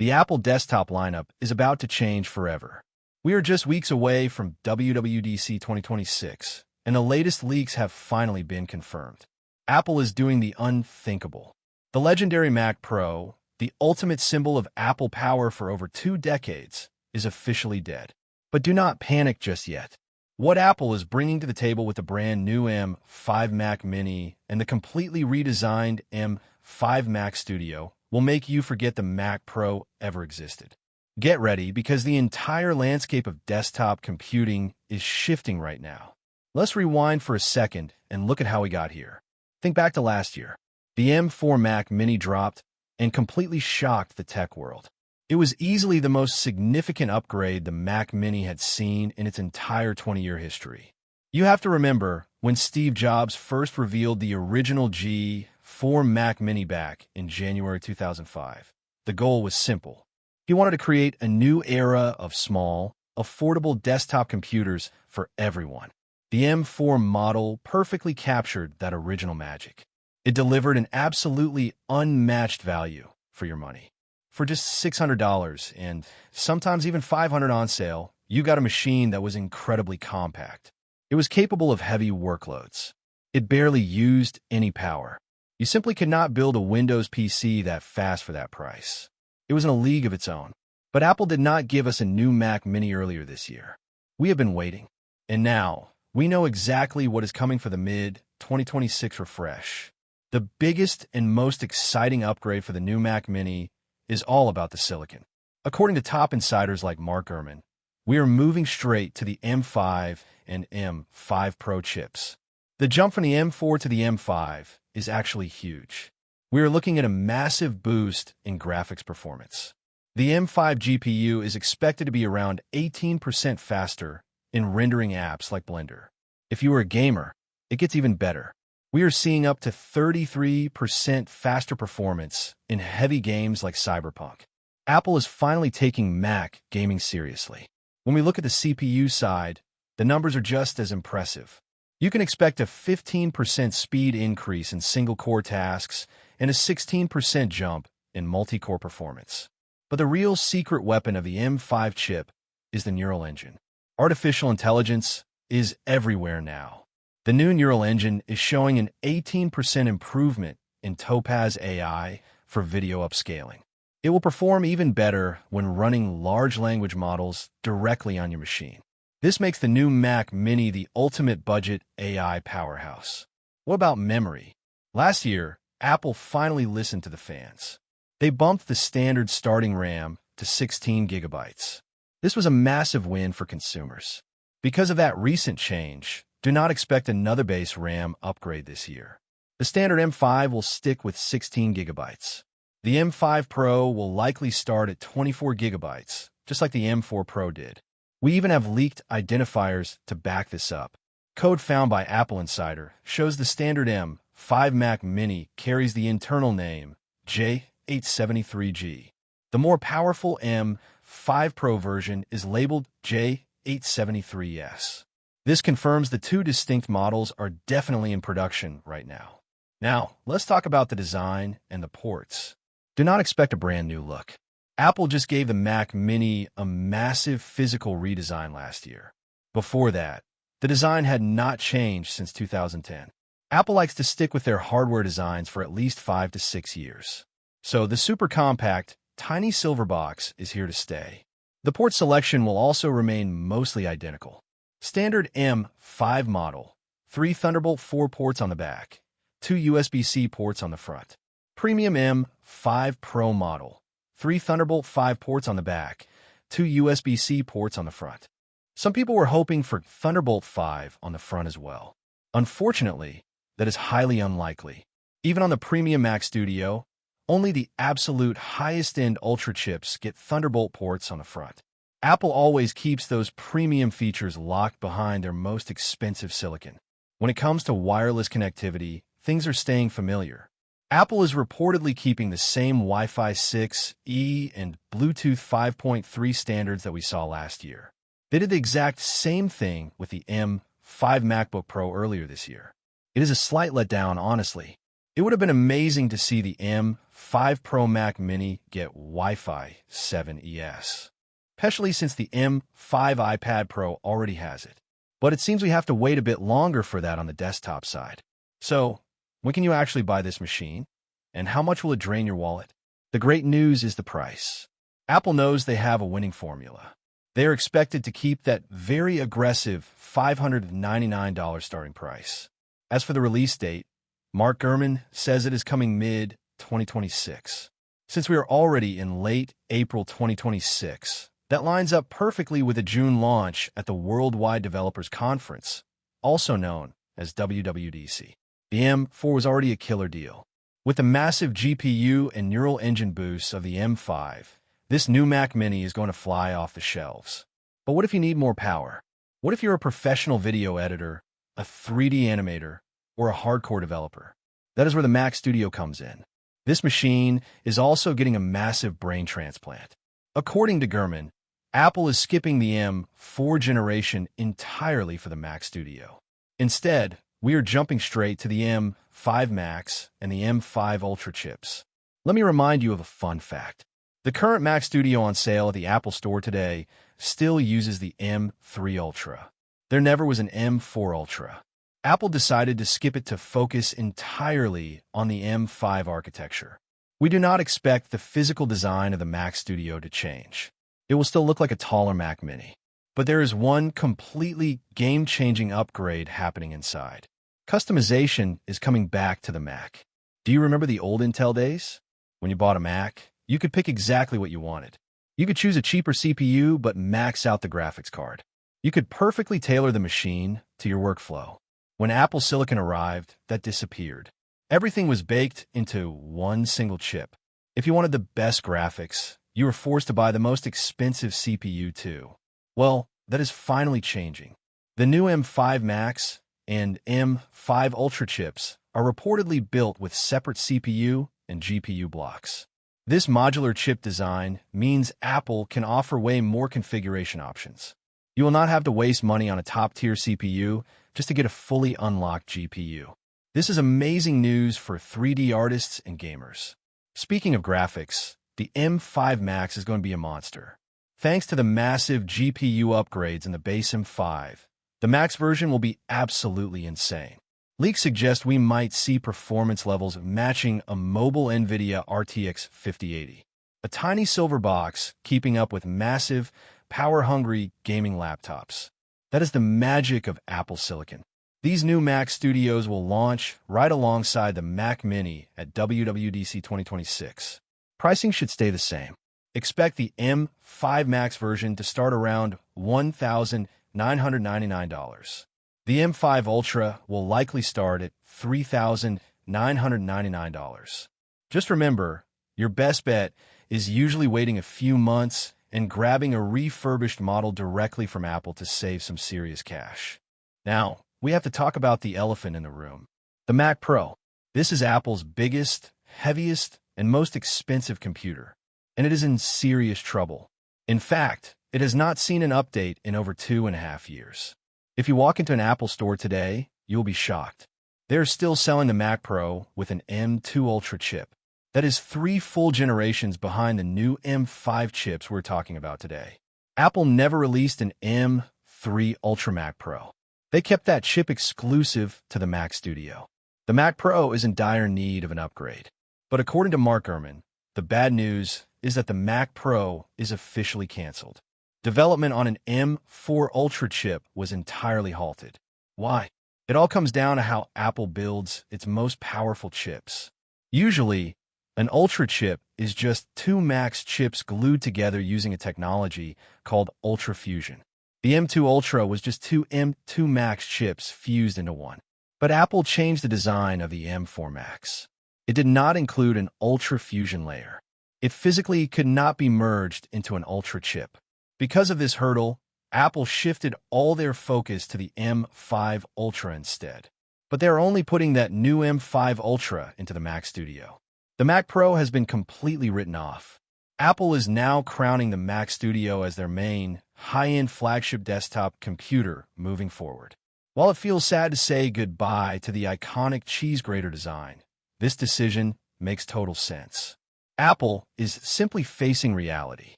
The Apple desktop lineup is about to change forever. We are just weeks away from WWDC 2026, and the latest leaks have finally been confirmed. Apple is doing the unthinkable. The legendary Mac Pro, the ultimate symbol of Apple power for over 2 decades, is officially dead. But do not panic just yet. What Apple is bringing to the table with the brand new M5 Mac Mini and the completely redesigned M5 Mac Studio will make you forget the Mac Pro ever existed. Get ready, because the entire landscape of desktop computing is shifting right now. Let's rewind for a second and look at how we got here. Think back to last year. The M4 Mac Mini dropped and completely shocked the tech world. It was easily the most significant upgrade the Mac Mini had seen in its entire 20-year history. You have to remember when Steve Jobs first revealed the original G4 Mac Mini back in January 2005. The goal was simple. He wanted to create a new era of small, affordable desktop computers for everyone. The M4 model perfectly captured that original magic. It delivered an absolutely unmatched value for your money. For just $600 and sometimes even $500 on sale, you got a machine that was incredibly compact. It was capable of heavy workloads. It barely used any power. You simply could not build a Windows PC that fast for that price. It was in a league of its own. But Apple did not give us a new Mac Mini earlier this year. We have been waiting. And now, we know exactly what is coming for the mid-2026 refresh. The biggest and most exciting upgrade for the new Mac Mini is all about the silicon. According to top insiders like Mark Gurman, we are moving straight to the M5 and M5 Pro chips. The jump from the M4 to the M5 is actually huge. We are looking at a massive boost in graphics performance. The M5 GPU is expected to be around 18% faster in rendering apps like Blender. If you are a gamer, it gets even better. We are seeing up to 33% faster performance in heavy games like Cyberpunk. Apple is finally taking Mac gaming seriously. When we look at the CPU side, the numbers are just as impressive. You can expect a 15% speed increase in single-core tasks and a 16% jump in multi-core performance. But the real secret weapon of the M5 chip is the Neural Engine. Artificial intelligence is everywhere now. The new Neural Engine is showing an 18% improvement in Topaz AI for video upscaling. It will perform even better when running large language models directly on your machine. This makes the new Mac Mini the ultimate budget AI powerhouse. What about memory? Last year, Apple finally listened to the fans. They bumped the standard starting RAM to 16 gigabytes. This was a massive win for consumers. Because of that recent change, do not expect another base RAM upgrade this year. The standard M5 will stick with 16 gigabytes. The M5 Pro will likely start at 24 gigabytes, just like the M4 Pro did. We even have leaked identifiers to back this up. Code found by Apple Insider shows the standard M5 Mac Mini carries the internal name J873G. The more powerful M5 Pro version is labeled J873S. This confirms the two distinct models are definitely in production right now. Now, let's talk about the design and the ports. Do not expect a brand new look. Apple just gave the Mac Mini a massive physical redesign last year. Before that, the design had not changed since 2010. Apple likes to stick with their hardware designs for at least 5 to 6 years. So the super compact, tiny silver box is here to stay. The port selection will also remain mostly identical. Standard M5 model, 3 Thunderbolt 4 ports on the back, 2 USB-C ports on the front. Premium M5 Pro model, 3 Thunderbolt 5 ports on the back, 2 USB-C ports on the front. Some people were hoping for Thunderbolt 5 on the front as well. Unfortunately, that is highly unlikely. Even on the Premium Mac Studio, only the absolute highest-end Ultra chips get Thunderbolt ports on the front. Apple always keeps those premium features locked behind their most expensive silicon. When it comes to wireless connectivity, things are staying familiar. Apple is reportedly keeping the same Wi-Fi 6E and Bluetooth 5.3 standards that we saw last year. They did the exact same thing with the M5 MacBook Pro earlier this year. It is a slight letdown, honestly. It would have been amazing to see the M5 Pro Mac Mini get Wi-Fi 7 ES, especially since the M5 iPad Pro already has it. But it seems we have to wait a bit longer for that on the desktop side. So, when can you actually buy this machine? And how much will it drain your wallet? The great news is the price. Apple knows they have a winning formula. They are expected to keep that very aggressive $599 starting price. As for the release date, Mark Gurman says it is coming mid-2026. Since we are already in late April 2026, that lines up perfectly with a June launch at the Worldwide Developers Conference, also known as WWDC. The M4 was already a killer deal. With the massive GPU and neural engine boosts of the M5, this new Mac Mini is going to fly off the shelves. But what if you need more power? What if you're a professional video editor, a 3D animator, or a hardcore developer? That is where the Mac Studio comes in. This machine is also getting a massive brain transplant. According to Gurman, Apple is skipping the M4 generation entirely for the Mac Studio. Instead, we are jumping straight to the M5 Max and the M5 Ultra chips. Let me remind you of a fun fact. The current Mac Studio on sale at the Apple Store today still uses the M3 Ultra. There never was an M4 Ultra. Apple decided to skip it to focus entirely on the M5 architecture. We do not expect the physical design of the Mac Studio to change. It will still look like a taller Mac Mini. But there is one completely game-changing upgrade happening inside. Customization is coming back to the Mac. Do you remember the old Intel days? When you bought a Mac, you could pick exactly what you wanted. You could choose a cheaper CPU but max out the graphics card. You could perfectly tailor the machine to your workflow. When Apple Silicon arrived, that disappeared. Everything was baked into one single chip. If you wanted the best graphics, you were forced to buy the most expensive CPU too. Well, that is finally changing. The new M5 Max and M5 Ultra chips are reportedly built with separate CPU and GPU blocks. This modular chip design means Apple can offer way more configuration options. You will not have to waste money on a top-tier CPU just to get a fully unlocked GPU. This is amazing news for 3D artists and gamers. Speaking of graphics, the M5 Max is going to be a monster. Thanks to the massive GPU upgrades in the base M5, the Max version will be absolutely insane. Leaks suggest we might see performance levels matching a mobile NVIDIA RTX 5080, a tiny silver box keeping up with massive, power-hungry gaming laptops. That is the magic of Apple Silicon. These new Mac Studios will launch right alongside the Mac Mini at WWDC 2026. Pricing should stay the same. Expect the M5 Max version to start around $1,999. The M5 Ultra will likely start at $3,999. Just remember, your best bet is usually waiting a few months and grabbing a refurbished model directly from Apple to save some serious cash. Now, we have to talk about the elephant in the room. The Mac Pro. This is Apple's biggest, heaviest, and most expensive computer, and it is in serious trouble. In fact, it has not seen an update in over 2.5 years. If you walk into an Apple store today, you will be shocked. They are still selling the Mac Pro with an M2 Ultra chip. That is 3 full generations behind the new M5 chips we're talking about today. Apple never released an M3 Ultra Mac Pro. They kept that chip exclusive to the Mac Studio. The Mac Pro is in dire need of an upgrade. But according to Mark Gurman, the bad news is that the Mac Pro is officially canceled. Development on an M4 Ultra chip was entirely halted. Why? It all comes down to how Apple builds its most powerful chips. Usually, an Ultra chip is just 2 Max chips glued together using a technology called Ultra Fusion. The M2 Ultra was just 2 M2 Max chips fused into one. But Apple changed the design of the M4 Max. It did not include an Ultra Fusion layer. It physically could not be merged into an Ultra chip. Because of this hurdle, Apple shifted all their focus to the M5 Ultra instead. But they are only putting that new M5 Ultra into the Mac Studio. The Mac Pro has been completely written off. Apple is now crowning the Mac Studio as their main, high-end flagship desktop computer moving forward. While it feels sad to say goodbye to the iconic cheese grater design, This decision makes total sense. Apple is simply facing reality.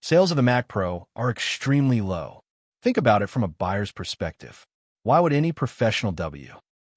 Sales of the Mac Pro are extremely low. Think about it from a buyer's perspective. Why would any professional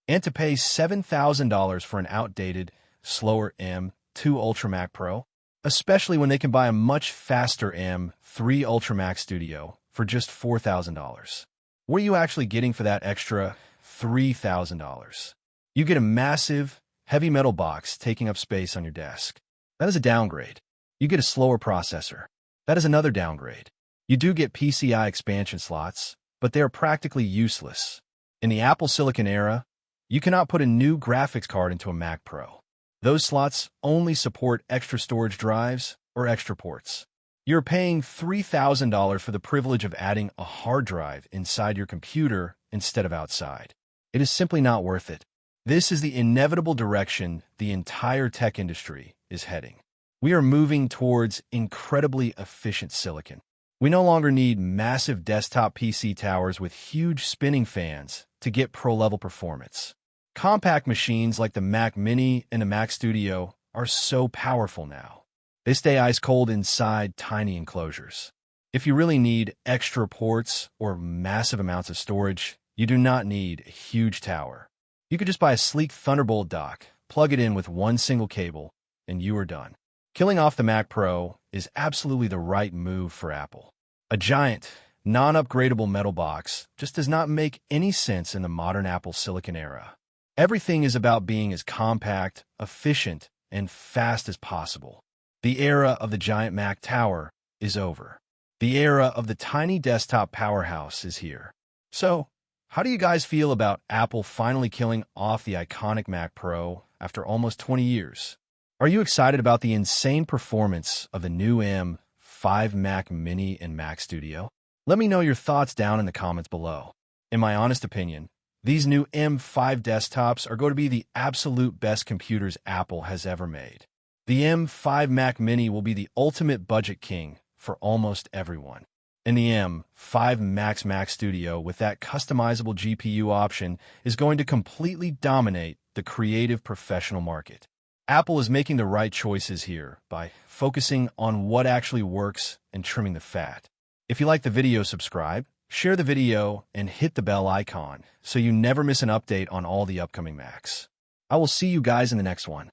and to pay $7,000 for an outdated, slower M2 Ultra Mac Pro, especially when they can buy a much faster M3 Ultra Mac Studio for just $4,000? What are you actually getting for that extra $3,000? You get a massive, heavy metal box taking up space on your desk. That is a downgrade. You get a slower processor. That is another downgrade. You do get PCI expansion slots, but they are practically useless. In the Apple Silicon era, you cannot put a new graphics card into a Mac Pro. Those slots only support extra storage drives or extra ports. You're paying $3,000 for the privilege of adding a hard drive inside your computer instead of outside. It is simply not worth it. This is the inevitable direction the entire tech industry is heading. We are moving towards incredibly efficient silicon. We no longer need massive desktop PC towers with huge spinning fans to get pro-level performance. Compact machines like the Mac Mini and the Mac Studio are so powerful now. They stay ice-cold inside tiny enclosures. If you really need extra ports or massive amounts of storage, you do not need a huge tower. You could just buy a sleek Thunderbolt dock, plug it in with one single cable, and you are done. Killing off the Mac Pro is absolutely the right move for Apple. A giant, non-upgradable metal box just does not make any sense in the modern Apple Silicon era. Everything is about being as compact, efficient, and fast as possible. The era of the giant Mac Tower is over. The era of the tiny desktop powerhouse is here. So, how do you guys feel about Apple finally killing off the iconic Mac Pro after almost 20 years? Are you excited about the insane performance of the new M5 Mac Mini and Mac Studio? Let me know your thoughts down in the comments below. In my honest opinion, these new M5 desktops are going to be the absolute best computers Apple has ever made. The M5 Mac Mini will be the ultimate budget king for almost everyone. And the M5 Mac Studio with that customizable GPU option is going to completely dominate the creative professional market. Apple is making the right choices here by focusing on what actually works and trimming the fat. If you like the video, subscribe, share the video, and hit the bell icon so you never miss an update on all the upcoming Macs. I will see you guys in the next one.